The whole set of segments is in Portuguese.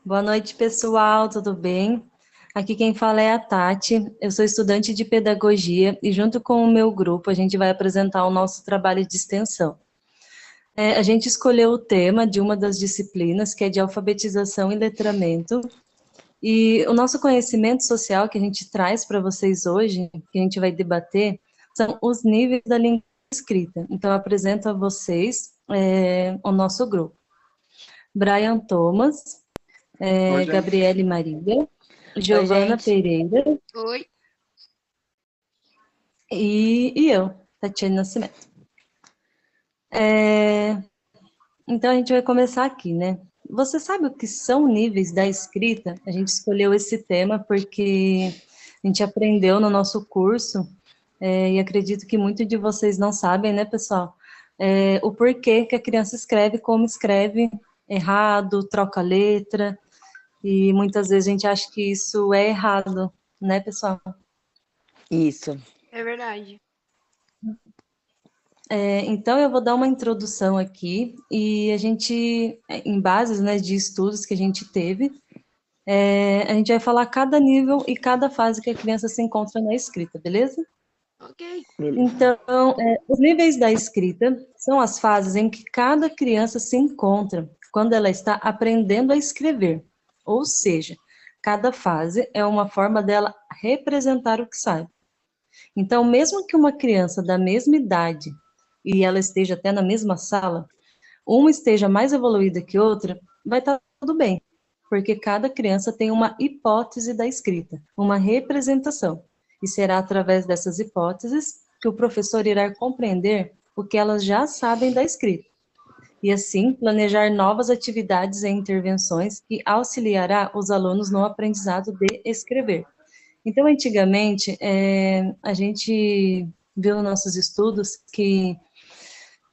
Boa noite, pessoal, tudo bem? Aqui quem fala é a Tati, eu sou estudante de pedagogia e junto com o meu grupo a gente vai apresentar o nosso trabalho de extensão. A gente escolheu o tema de uma das disciplinas, que é de alfabetização e letramento, e o nosso conhecimento social que a gente traz para vocês hoje, que a gente vai debater, são os níveis da língua escrita. Então, eu apresento a vocês o nosso grupo. Brian Thomas, Oi, gente. Gabriele Maria, Oi, Giovana gente. Pereira Oi. e eu, Tatiane Nascimento. Então, a gente vai começar aqui, né? Você sabe o que são níveis da escrita? A gente escolheu esse tema porque a gente aprendeu no nosso curso, e acredito que muitos de vocês não sabem, né, pessoal? O porquê que a criança escreve como escreve, errado, troca letra, e muitas vezes a gente acha que isso é errado, né, pessoal? Isso. É verdade. Então, eu vou dar uma introdução aqui, e a gente, em bases, né, de estudos que a gente teve, a gente vai falar cada nível e cada fase que a criança se encontra na escrita, beleza? Ok. Beleza. Então, os níveis da escrita são as fases em que cada criança se encontra quando ela está aprendendo a escrever, ou seja, cada fase é uma forma dela representar o que sabe. Então, mesmo que uma criança da mesma idade e ela esteja até na mesma sala, uma esteja mais evoluída que outra, vai estar tudo bem, porque cada criança tem uma hipótese da escrita, uma representação, e será através dessas hipóteses que o professor irá compreender o que elas já sabem da escrita, e assim planejar novas atividades e intervenções que auxiliará os alunos no aprendizado de escrever. Então, antigamente, a gente viu nos nossos estudos que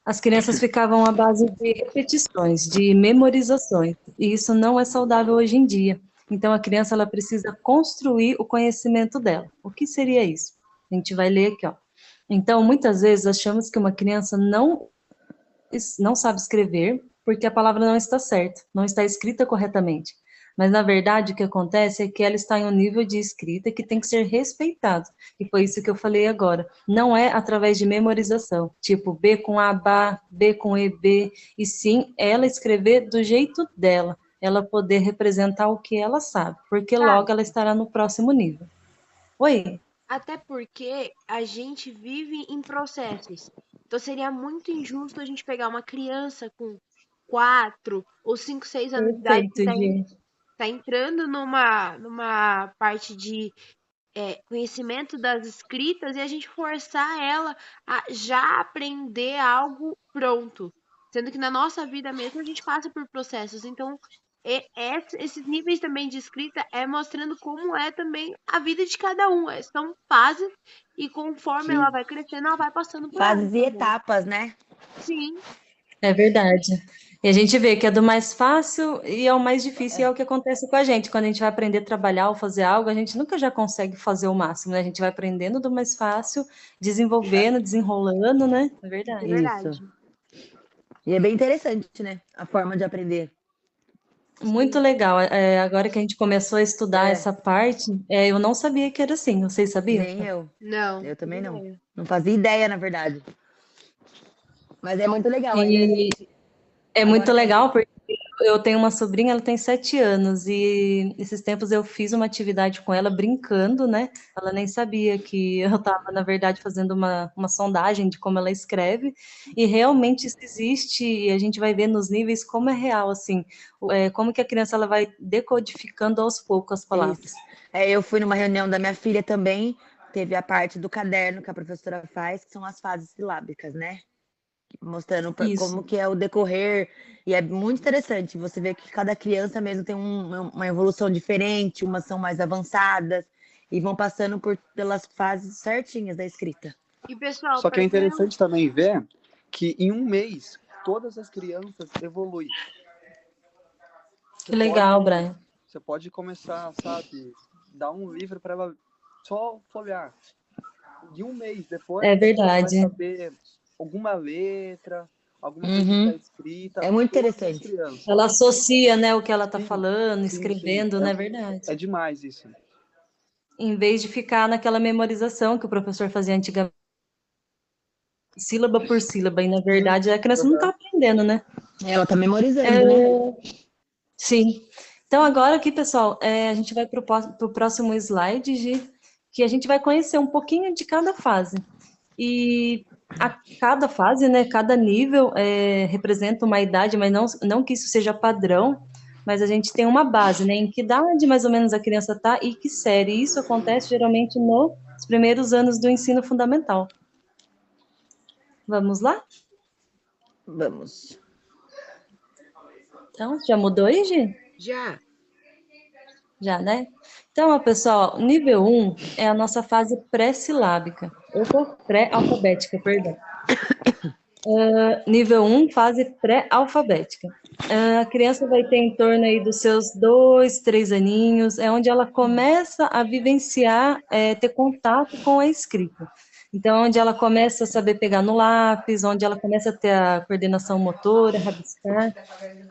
as crianças ficavam à base de repetições, de memorizações, e isso não é saudável hoje em dia. Então, a criança ela precisa construir o conhecimento dela. O que seria isso? A gente vai ler aqui, ó. Então, muitas vezes achamos que uma criança não sabe escrever porque a palavra não está certa, não está escrita corretamente. Mas, na verdade, o que acontece é que ela está em um nível de escrita que tem que ser respeitado. E foi isso que eu falei agora. Não é através de memorização, tipo B com A, BA, B com E, B, e sim ela escrever do jeito dela, ela poder representar o que ela sabe, porque logo ela estará no próximo nível. Oi? Até porque a gente vive em processos. Então seria muito injusto a gente pegar uma criança com 4 ou 5, 6 anos de idade que Perfeito, gente. tá entrando numa parte de conhecimento das escritas e a gente forçar ela a já aprender algo pronto. Sendo que na nossa vida mesmo a gente passa por processos. Então, esses níveis também de escrita é mostrando como é também a vida de cada um. São fases e conforme ela Sim. vai crescendo, ela vai passando por ela Fases e também. etapas, né? Sim, É verdade. E a gente vê que é do mais fácil e é o mais difícil, e é o que acontece com a gente. Quando a gente vai aprender a trabalhar ou fazer algo, a gente nunca já consegue fazer o máximo, né? A gente vai aprendendo do mais fácil, desenvolvendo, desenrolando, né? É é verdade. Isso. verdade. E é bem interessante, né? A forma de aprender. Muito Sim. legal. Agora que a gente começou a estudar É, essa parte, eu não sabia que era assim. Vocês sabiam? nem eu. Não. Eu também não. Não fazia ideia, na verdade. Mas é muito legal. E é muito Agora, legal porque eu tenho uma sobrinha, ela tem 7 anos, e esses tempos eu fiz uma atividade com ela brincando, né? Ela nem sabia que eu estava, na verdade, fazendo uma sondagem de como ela escreve, e realmente isso existe, e a gente vai ver nos níveis como é real, assim, como que a criança ela vai decodificando aos poucos as isso. palavras. Eu fui numa reunião da minha filha também. Teve a parte do caderno que a professora faz, que são as fases silábicas, né? Mostrando Isso. como que é o decorrer, e é muito interessante você ver que cada criança mesmo tem uma evolução diferente, umas são mais avançadas e vão passando pelas fases certinhas da escrita. E pessoal, Só que para é quem não. interessante também ver que em um mês todas as crianças evoluem. Você Que legal, pode, Brian. você pode começar, sabe, dar um livro para ela só folhear. De um mês depois, É ela vai verdade. saber alguma letra, alguma coisa que Uhum. está escrita, É muito todas as interessante. crianças. Ela associa, né, o que ela tá Sim, falando, sim, escrevendo, não é verdade? é demais isso. Em vez de ficar naquela memorização que o professor fazia antigamente, sílaba por sílaba, e na verdade a criança não tá Aham. aprendendo, né? Ela tá memorizando, né? Sim. Então agora aqui, pessoal, a gente vai para o próximo slide, Gi, que a gente vai conhecer um pouquinho de cada fase. E cada fase, né, cada nível representa uma idade, mas não que isso seja padrão, mas a gente tem uma base, né, em que idade mais ou menos a criança está e que série. Isso acontece geralmente nos primeiros anos do ensino fundamental. Vamos lá? Vamos. Então, já mudou aí, Gi? Já. Já, né? Então, ó, pessoal, nível 1 é a nossa fase pré-silábica. Opa, pré-alfabética, perdão. Nível 1, fase pré-alfabética. A criança vai ter em torno aí dos seus 2, 3 aninhos, é onde ela começa a vivenciar, ter contato com a escrita. Então, onde ela começa a saber pegar no lápis, onde ela começa a ter a coordenação motora, rabiscar.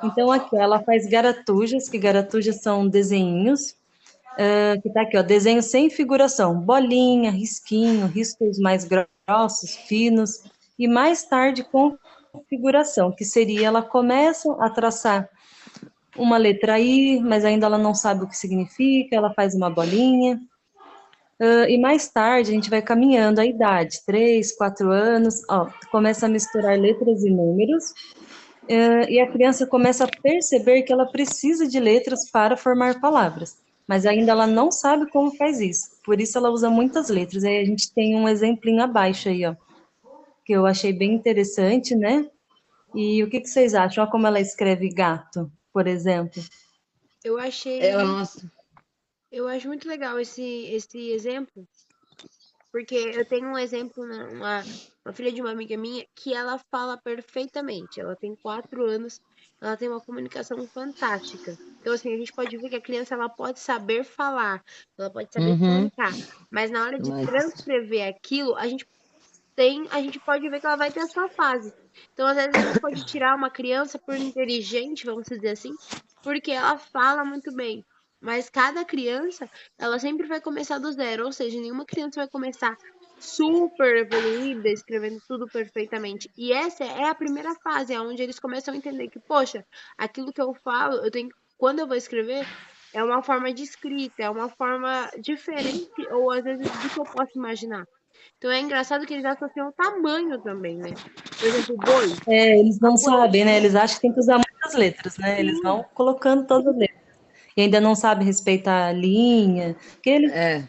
Então, aqui, ela faz garatujas, que garatujas são desenhinhos, que tá aqui, ó, desenho sem figuração, bolinha, risquinho, riscos mais grossos, finos, e mais tarde com figuração, que seria, ela começa a traçar uma letra I, mas ainda ela não sabe o que significa, ela faz uma bolinha, e mais tarde a gente vai caminhando a idade, 3, 4 anos, ó, começa a misturar letras e números, e a criança começa a perceber que ela precisa de letras para formar palavras, mas ainda ela não sabe como faz isso, por isso ela usa muitas letras. Aí a gente tem um exemplinho abaixo aí, ó, que eu achei bem interessante, né? E o que vocês acham? Olha como ela escreve gato, por exemplo. Eu achei. Ela, nossa. Eu acho muito legal esse exemplo, porque eu tenho um exemplo, uma filha de uma amiga minha, que ela fala perfeitamente. Ela tem 4 anos, ela tem uma comunicação fantástica. Então, assim, a gente pode ver que a criança ela pode saber falar, ela pode saber Uhum. comunicar, mas na hora de Mas, transcrever aquilo, a gente pode ver que ela vai ter a sua fase. Então, às vezes, a gente pode tirar uma criança por inteligente, vamos dizer assim, porque ela fala muito bem. Mas cada criança, ela sempre vai começar do zero. Ou seja, nenhuma criança vai começar super evoluída, escrevendo tudo perfeitamente. E essa é a primeira fase, é onde eles começam a entender que, poxa, aquilo que eu falo, quando eu vou escrever, é uma forma de escrita, é uma forma diferente, ou às vezes do que eu posso imaginar. Então é engraçado que eles associam o tamanho também, né? Por exemplo, boi. Eles A não boi, sabem, né? Eles acham que tem que usar muitas letras, né? Eles vão sim, colocando todas as letras. E ainda não sabem respeitar a linha, porque eles, é.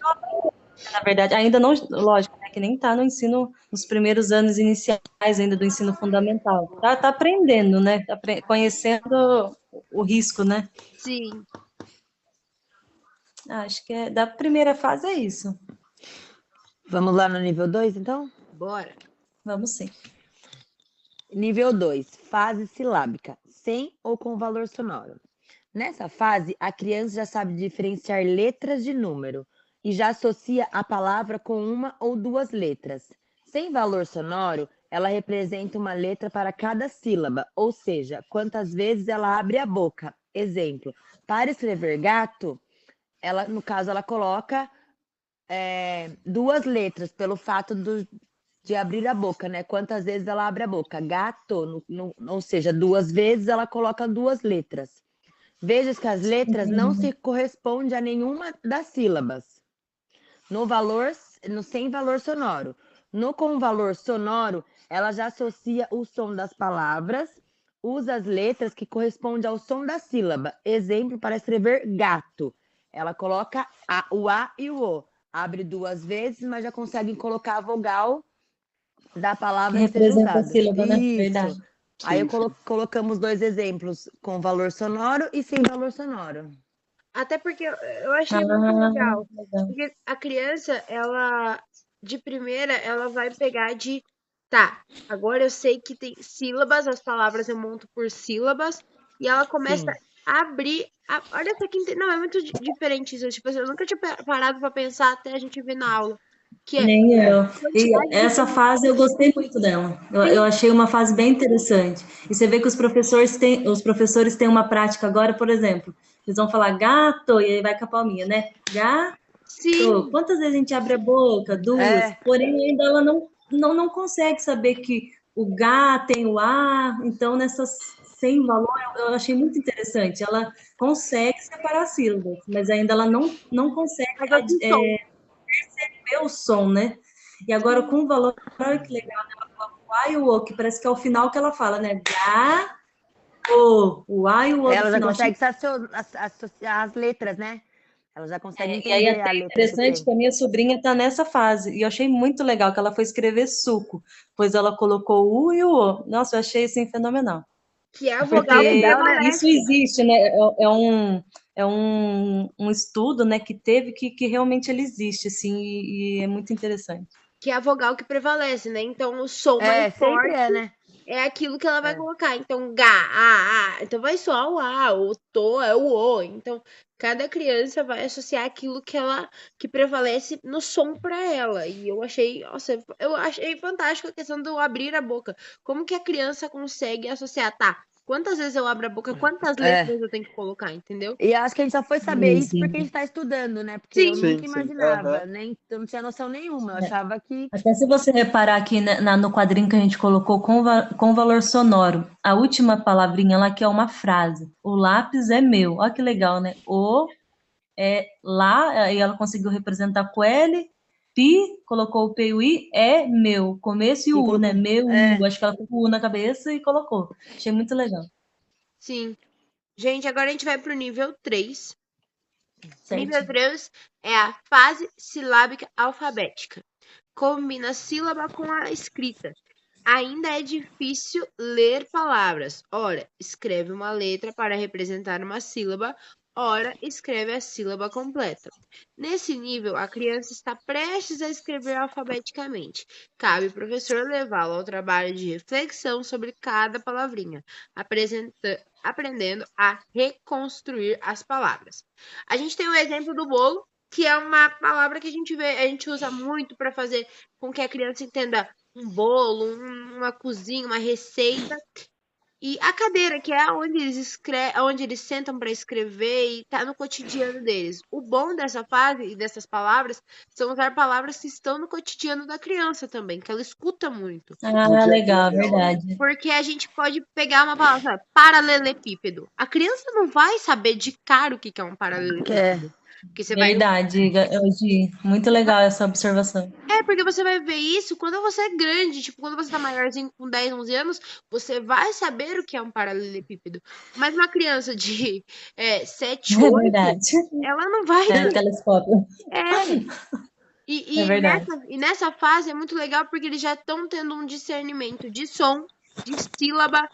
na verdade, ainda não, lógico, né, que nem está no ensino, nos primeiros anos iniciais ainda do ensino fundamental. Tá aprendendo, né? Tá conhecendo o risco, né? sim. Acho que da primeira fase é isso. Vamos lá no nível 2, então? Bora. Vamos sim. Nível 2, fase silábica, sem ou com valor sonoro. Nessa fase, a criança já sabe diferenciar letras de número e já associa a palavra com uma ou duas letras. Sem valor sonoro, ela representa uma letra para cada sílaba, ou seja, quantas vezes ela abre a boca. Exemplo, para escrever gato, ela, no caso, ela coloca duas letras pelo fato de abrir a boca, né? Quantas vezes ela abre a boca? Gato, ou seja, duas vezes ela coloca duas letras. Veja que as letras não se correspondem a nenhuma das sílabas. No sem valor sonoro. No com valor sonoro, ela já associa o som das palavras, usa as letras que correspondem ao som da sílaba. Exemplo, para escrever gato. Ela coloca o A e o O. Abre duas vezes, mas já consegue colocar a vogal da Que palavra que seja representa a usada. sílaba, né? Isso. Verdade. Aí Sim, sim. colocamos dois exemplos com valor sonoro e sem valor sonoro. Até porque eu achei muito Ah, legal. legal. Porque a criança, ela, de primeira, ela vai pegar tá, agora eu sei que tem sílabas, as palavras eu monto por sílabas, e ela começa Sim. a abrir. Olha só que. Não, é muito diferente isso. Tipo assim, eu nunca tinha parado pra pensar até a gente ver na aula. que é Nem eu. E quantidade de essa fase eu gostei muito dela. Eu achei uma fase bem interessante. E você vê que os professores têm uma prática agora, por exemplo, eles vão falar gato, e aí vai com a palminha, né? Gato. sim, Quantas vezes a gente abre a boca? Duas. É, Porém, ainda ela não consegue saber que o Gá tem o A. Então, nessas sem valor, eu achei muito interessante. Ela consegue separar sílabas, mas ainda ela não consegue mas eu que som. ver o som, né? E agora, com o valor, olha que legal, né? Ela coloca o A e o O, que parece que é o final que ela fala, né? Gá, o A e o O do ela já final. Achei. consegue associar as letras, né? Ela já consegue E aí, entender até a letra que interessante tem. que a minha sobrinha está nessa fase. E eu achei muito legal que ela foi escrever suco, pois ela colocou o U e o O. Nossa, eu achei assim fenomenal. Que é a vogal que Porque isso prevalece. existe, né? É um estudo, né, que teve que realmente ele existe, assim, e é muito interessante. Que é a vogal que prevalece, né? Então, o som mais É, sempre forte é, né? é aquilo que ela vai É. colocar. Então, gá, a. Então, vai soar o a, o to é o o. Então, cada criança vai associar aquilo que prevalece no som para ela. E eu achei, nossa, eu achei fantástico a questão do abrir a boca. Como que a criança consegue associar? Tá, quantas vezes eu abro a boca, quantas É. letras eu tenho que colocar, entendeu? E acho que a gente só foi saber isso porque a gente Sim. está estudando, né? Porque eu Sim, nunca Sim, sim. Aham. imaginava, nem eu não tinha noção nenhuma. Eu achava que Até se você reparar aqui no quadrinho que a gente colocou com valor sonoro, a última palavrinha lá que é uma frase. O lápis é meu. Olha que legal, né? O é lá, aí ela conseguiu representar com L, pi, colocou o P e o I, é meu. Começo e e o U, né? colocou. Meu, É, acho que ela colocou o U na cabeça e colocou. Achei muito legal. sim. Gente, agora a gente vai pro nível 3. Nível Certinho. 3 é a fase silábica alfabética. Combina a sílaba com a escrita. Ainda é difícil ler palavras. Ora, escreve uma letra para representar uma sílaba, ora, escreve a sílaba completa. Nesse nível, a criança está prestes a escrever alfabeticamente. Cabe ao professor levá-lo ao trabalho de reflexão sobre cada palavrinha, aprendendo a reconstruir as palavras. A gente tem o exemplo do bolo, que é uma palavra que a gente usa muito para fazer com que a criança entenda um bolo, uma cozinha, uma receita. E a cadeira, que é onde eles sentam para escrever e tá no cotidiano deles. O bom dessa fase e dessas palavras são usar palavras que estão no cotidiano da criança também, que ela escuta muito. No Ah, dia a dia legal, dela, né? verdade. Porque a gente pode pegar uma palavra, sabe, paralelepípedo. A criança não vai saber de cara o que que é um que é. paralelepípedo. Porque você vai Verdade, hoje. Muito legal essa observação. porque você vai ver isso quando você é grande, tipo, quando você tá maiorzinho, com 10, 11 anos, você vai saber o que é um paralelepípedo. Mas uma criança de 7, É 8, verdade. ela não vai É, ter. telescópio. É. É verdade. E nessa fase é muito legal porque eles já estão tendo um discernimento de som, de sílaba,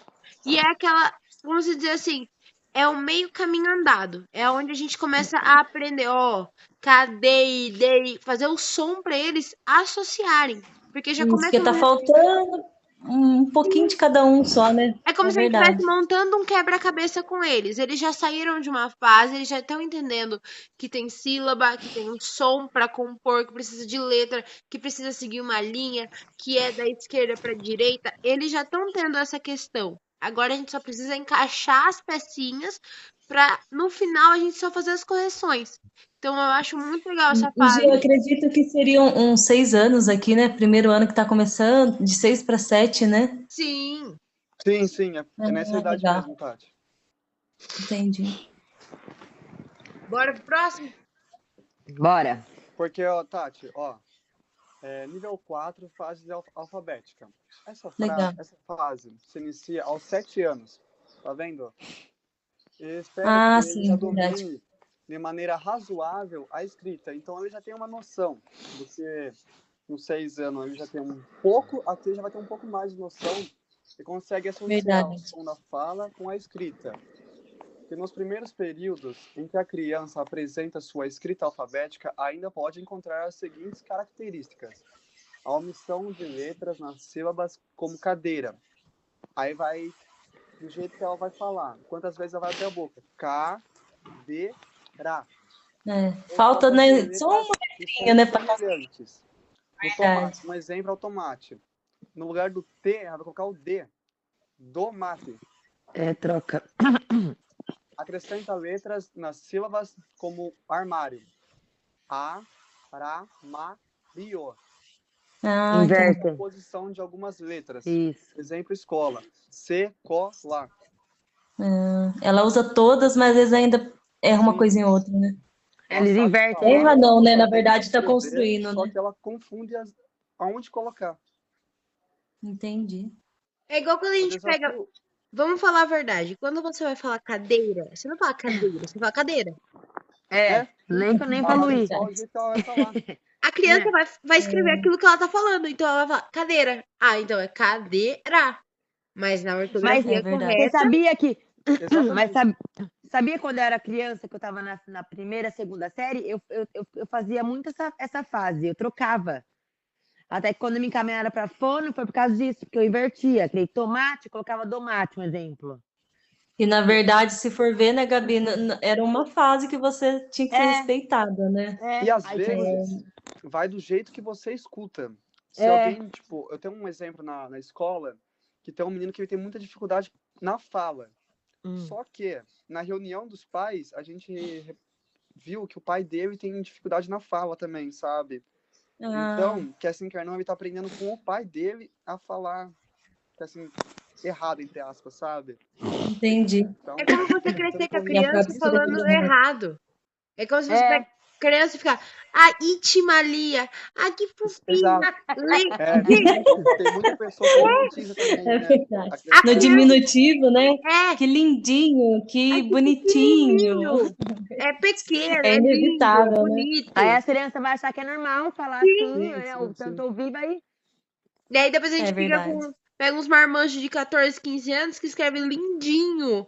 e é aquela, vamos dizer assim, é o meio caminho andado. É onde a gente começa a aprender, ó, cadê, dei, fazer o som para eles associarem. Porque já Isso que começa tá um. faltando um pouquinho de cada um só, né? É como É se a gente estivesse verdade. montando um quebra-cabeça com eles. Eles já saíram de uma fase, eles já estão entendendo que tem sílaba, que tem um som para compor, que precisa de letra, que precisa seguir uma linha, que é da esquerda para a direita. Eles já estão tendo essa questão. Agora a gente só precisa encaixar as pecinhas para no final a gente só fazer as correções. Então eu acho muito legal essa E, Gi, eu fase. acredito que seriam uns 6 anos aqui, né? Primeiro ano que tá começando, de 6 para 7, né? Sim. Sim, sim, é nessa Ah, idade legal, mesmo, Tati. entendi. Bora pro próximo? Bora. Porque, ó, Tati, ó, nível 4, fase alfabética. Legal. Essa fase se inicia aos 7 anos, tá vendo? Eu espero que Ah, ele já sim, verdade. domine de maneira razoável a escrita. Então ele já tem uma noção. Você, nos 6 anos, ele já tem um pouco, aqui já vai ter um pouco mais de noção e consegue associar o Verdade. som da fala com a escrita. Porque nos primeiros períodos em que a criança apresenta sua escrita alfabética, ainda pode encontrar as seguintes características: a omissão de letras nas sílabas como cadeira. Aí vai do jeito que ela vai falar. Quantas vezes ela vai abrir a boca? Cadeira. É, Ou falta, falta de né? Só uma letras que letrinha, são né? semelhantes. O Verdade. tomate, um exemplo é o tomate. No lugar do T, ela vai colocar o D. Do mate. Troca. Acrescenta letras nas sílabas como armário. A, ra, ma, rio. Ah, entendi. Inverte. Composição de algumas letras. Isso. Exemplo, escola. Se, co, lá. Ela usa todas, mas às vezes ainda erra uma Sim. coisa em outra, né? Ela Eles sabe invertem, falar, Erra não, né? Na sabe verdade, está escrever, construindo, só né? que ela confunde aonde colocar. Entendi. É igual quando a O gente pega. desafio Vamos falar a verdade. Quando você vai falar cadeira, você não fala cadeira, você fala cadeira. é Nem falar faluir. só o jeito que ela vai falar. A criança É. vai escrever aquilo que ela tá falando. Então ela vai falar cadeira. Ah, então é cadeira. Mas na Mas ortografia É verdade. você correta. sabia que. Mas Exatamente. sabia quando eu era criança, que eu estava na primeira, segunda série, eu fazia muito essa fase, eu trocava. Até que quando me encaminharam para fono, foi por causa disso, porque eu invertia. Criei tomate, colocava domate, um exemplo. E na verdade, se for ver, né, Gabi, era uma fase que você tinha que ser respeitada, né? E às Aí tinha que- vezes vai do jeito que você escuta. Se É. alguém, tipo, eu tenho um exemplo na escola que tem um menino que ele tem muita dificuldade na fala. Só que na reunião dos pais, a gente viu que o pai dele tem dificuldade na fala também, sabe? Então, que assim quer não, ele tá aprendendo com o pai dele a falar, que assim, errado, entre aspas, sabe? Entendi. Então, É como você crescer com a E criança acaba falando escrevendo errado. errado. É como se você pega a criança e ficar. Ah, Itimalia. Ah, que fofinha. tem muita pessoa que romantiza também, É né? verdade. A criança No criança- diminutivo, né? É. Que lindinho, que Ai, que bonitinho. pequenininho. É pequeno, É é lindo, é inevitável, né? bonito. Aí a criança vai achar que é normal falar assim, né? O tanto ouvir vai. E aí depois a gente É fica verdade. pega uns marmanjos de 14, 15 anos que escrevem lindinho.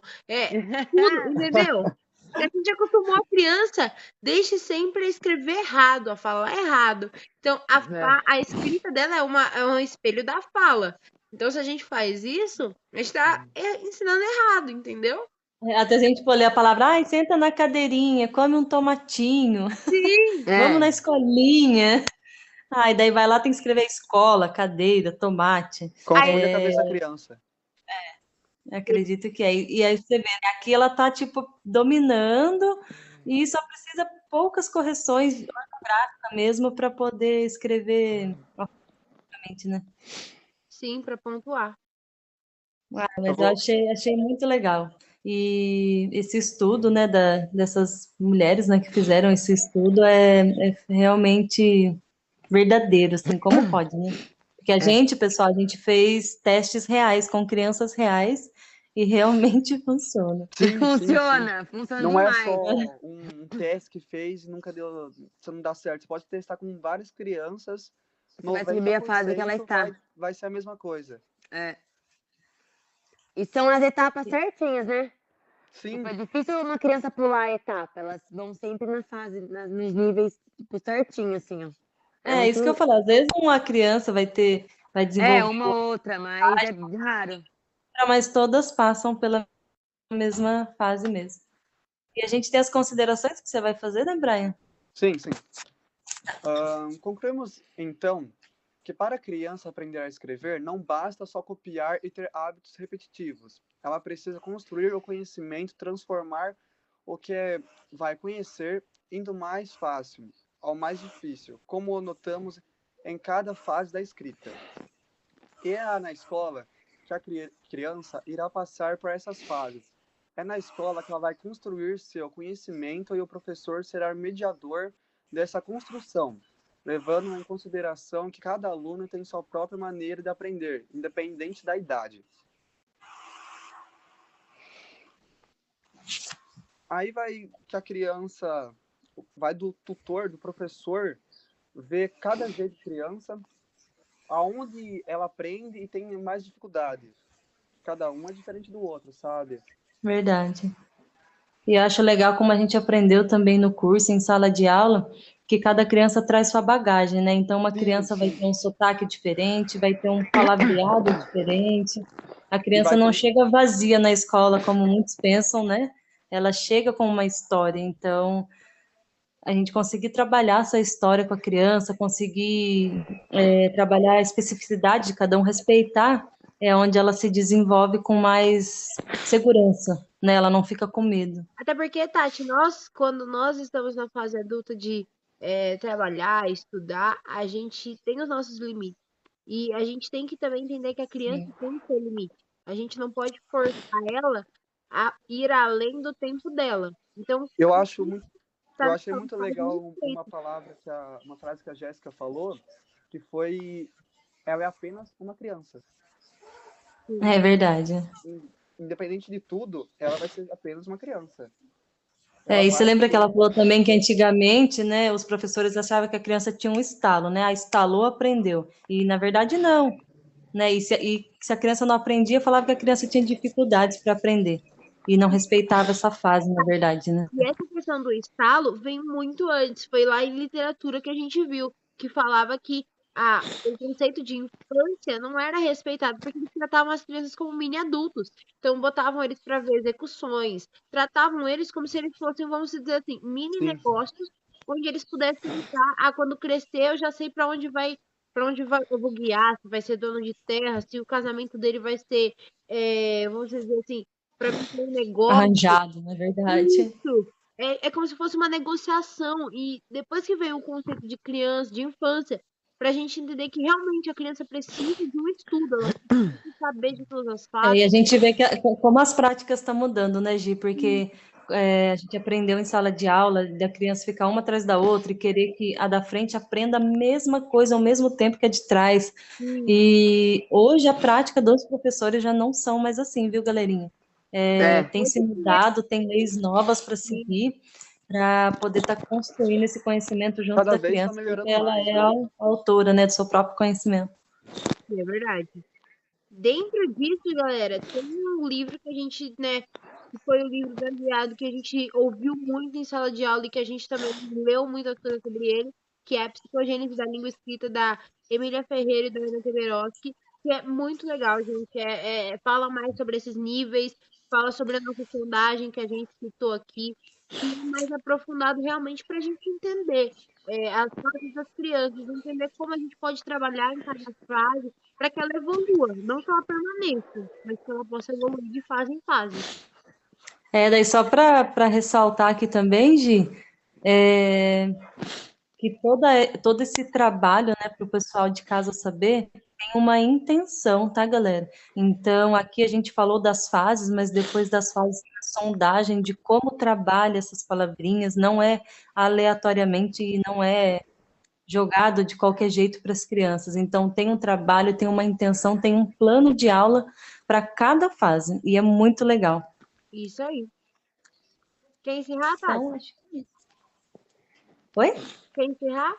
Tudo, entendeu? Porque a gente acostumou a criança, deixe sempre a escrever errado, a falar errado. Então, a escrita dela é um espelho da fala. Então, se a gente faz isso, a gente tá ensinando errado, entendeu? Até se a gente for ler a palavra, ai, senta na cadeirinha, come um tomatinho, vamos na escolinha. Ai, daí vai lá, tem que escrever escola, cadeira, tomate. confunde a cabeça da criança. Acredito que é. E aí você vê, né, aqui ela tá, tipo, dominando e só precisa poucas correções ortográficas mesmo para poder escrever corretamente, né? Sim, para pontuar. Mas eu achei muito legal. E esse estudo, né, dessas mulheres, né, que fizeram esse estudo é realmente verdadeiro, assim, como pode, né? Porque a gente, pessoal, a gente fez testes reais com crianças reais e realmente funciona. Sim. Funciona Não demais. é só um teste que fez e nunca deu, se não dá certo. Você pode testar com várias crianças, Vai saber a fase que ela 90% está. vai ser a mesma coisa. E são as etapas certinhas, né? Sim, Tipo, é difícil uma criança pular a etapa. Elas vão sempre na fase, nos níveis tipo, certinho, assim, ó. É isso que eu falo. Às vezes uma criança vai desenvolver uma ou outra, mas é raro. mas todas passam pela mesma fase mesmo. E a gente tem as considerações que você vai fazer, né, Brian? sim. Concluímos, então, que para a criança aprender a escrever, não basta só copiar e ter hábitos repetitivos. Ela precisa construir o conhecimento, transformar o que vai conhecer, indo mais fácil ao mais difícil, como notamos em cada fase da escrita. E é na escola que a criança irá passar por essas fases. É na escola que ela vai construir seu conhecimento e o professor será mediador dessa construção, levando em consideração que cada aluno tem sua própria maneira de aprender, independente da idade. Aí vai que a criança, vai do tutor, do professor, ver cada jeito de criança, aonde ela aprende e tem mais dificuldade. Cada um é diferente do outro, sabe? Verdade. E eu acho legal como a gente aprendeu também no curso, em sala de aula, que cada criança traz sua bagagem, né? Então, uma criança vai ter um sotaque diferente, vai ter um palavreado diferente. A criança não chega vazia na escola, como muitos pensam, né? Ela chega com uma história. Então, a gente conseguir trabalhar essa história com a criança, conseguir trabalhar a especificidade de cada um, respeitar, é onde ela se desenvolve com mais segurança, né? Ela não fica com medo. Até porque, Tati, quando nós estamos na fase adulta de trabalhar, estudar, a gente tem os nossos limites. E a gente tem que também entender que a criança tem seu limite. A gente não pode forçar ela a ir além do tempo dela. Então, Eu achei muito faz legal muito uma frase que a Jéssica falou, que foi: ela é apenas uma criança. É verdade. Independente de tudo, ela vai ser apenas uma criança. E você lembra que ela falou também que antigamente, né, os professores achavam que a criança tinha um estalo, né? Ah, estalou, aprendeu. E na verdade não, né? E se a criança não aprendia, falava que a criança tinha dificuldades para aprender. E não respeitava essa fase, na verdade, né? E essa questão do estalo vem muito antes. Foi lá em literatura que a gente viu, que falava que o conceito de infância não era respeitado, porque eles tratavam as crianças como mini adultos. Então, botavam eles para ver execuções, tratavam eles como se eles fossem, vamos dizer assim, mini Sim. negócios, onde eles pudessem pensar, quando crescer, eu já sei para onde vai, eu vou guiar, se vai ser dono de terra, se o casamento dele vai ser, vamos dizer assim, para mim ter um negócio. Arranjado, na verdade. Isso. É como se fosse uma negociação. E depois que veio o conceito de criança, de infância, para a gente entender que realmente a criança precisa de um estudo, ela precisa saber de todas as fases. E a gente vê como as práticas estão mudando, né, Gi? Porque a gente aprendeu em sala de aula da criança ficar uma atrás da outra e querer que a da frente aprenda a mesma coisa ao mesmo tempo que a de trás. E hoje a prática dos professores já não são mais assim, viu, galerinha? Tem se mudado, tem leis novas para seguir, para poder estar construindo esse conhecimento junto Cada da vez está criança, melhorando porque ela mais, é né? a autora, né, do seu próprio conhecimento. É verdade. Dentro disso, galera, tem um livro que a gente, né, que foi o livro baseado que a gente ouviu muito em sala de aula e que a gente também leu muitas coisas sobre ele, que é a Psicogênese da Língua Escrita, da Emília Ferreira e da Ana Teberoski, que é muito legal, gente. Fala mais sobre esses níveis, fala sobre a nossa sondagem que a gente citou aqui, e é mais aprofundado realmente para a gente entender as fases das crianças, entender como a gente pode trabalhar em cada fase para que ela evolua, não que ela permaneça, mas que ela possa evoluir de fase em fase. Daí só para ressaltar aqui também, Gi, que todo esse trabalho, né, para o pessoal de casa saber, tem uma intenção, tá, galera? Então, aqui a gente falou das fases, mas depois das fases, a sondagem de como trabalha essas palavrinhas, não é aleatoriamente e não é jogado de qualquer jeito para as crianças. Então, tem um trabalho, tem uma intenção, tem um plano de aula para cada fase, e é muito legal. Isso aí. Quer encerrar, Tati? Então, acho que é isso. Oi? Quer encerrar?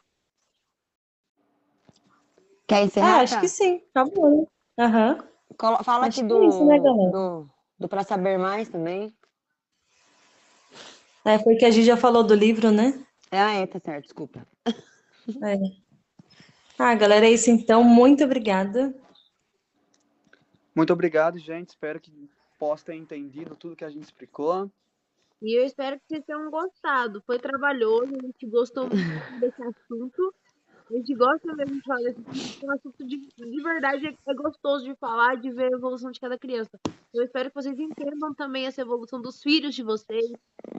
Quer encerrar? Acho que sim, tá bom. Aham. Fala Acho aqui que é isso, né, galera? do Pra Saber Mais também. Porque a gente já falou do livro, né? Tá certo, desculpa. Galera, é isso então. Muito obrigada. Muito obrigado, gente. Espero que possa ter entendido tudo que a gente explicou. E eu espero que vocês tenham gostado. Foi trabalhoso, a gente gostou muito desse assunto. A gente gosta mesmo de falar desse assunto, é um assunto de verdade, é gostoso de falar, de ver a evolução de cada criança. Eu espero que vocês entendam também essa evolução dos filhos de vocês.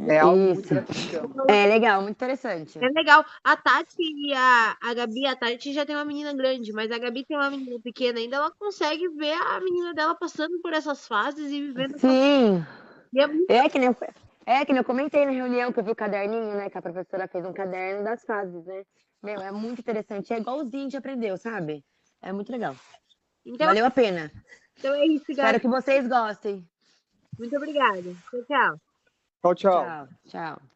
É algo muito gratificante. É legal, muito interessante. É legal. A Tati e a Gabi, a Tati já tem uma menina grande, mas a Gabi tem uma menina pequena ainda, ela consegue ver a menina dela passando por essas fases e vivendo. Sim. E é muito... que nem eu comentei na reunião que eu vi o caderninho, né? Que a professora fez um caderno das fases, né? Meu, é muito interessante. É igualzinho a gente aprendeu, sabe? É muito legal. Então, valeu a pena. Então é isso, galera. Espero que vocês gostem. Muito obrigada. Tchau, tchau. Tchau, tchau. Tchau, tchau.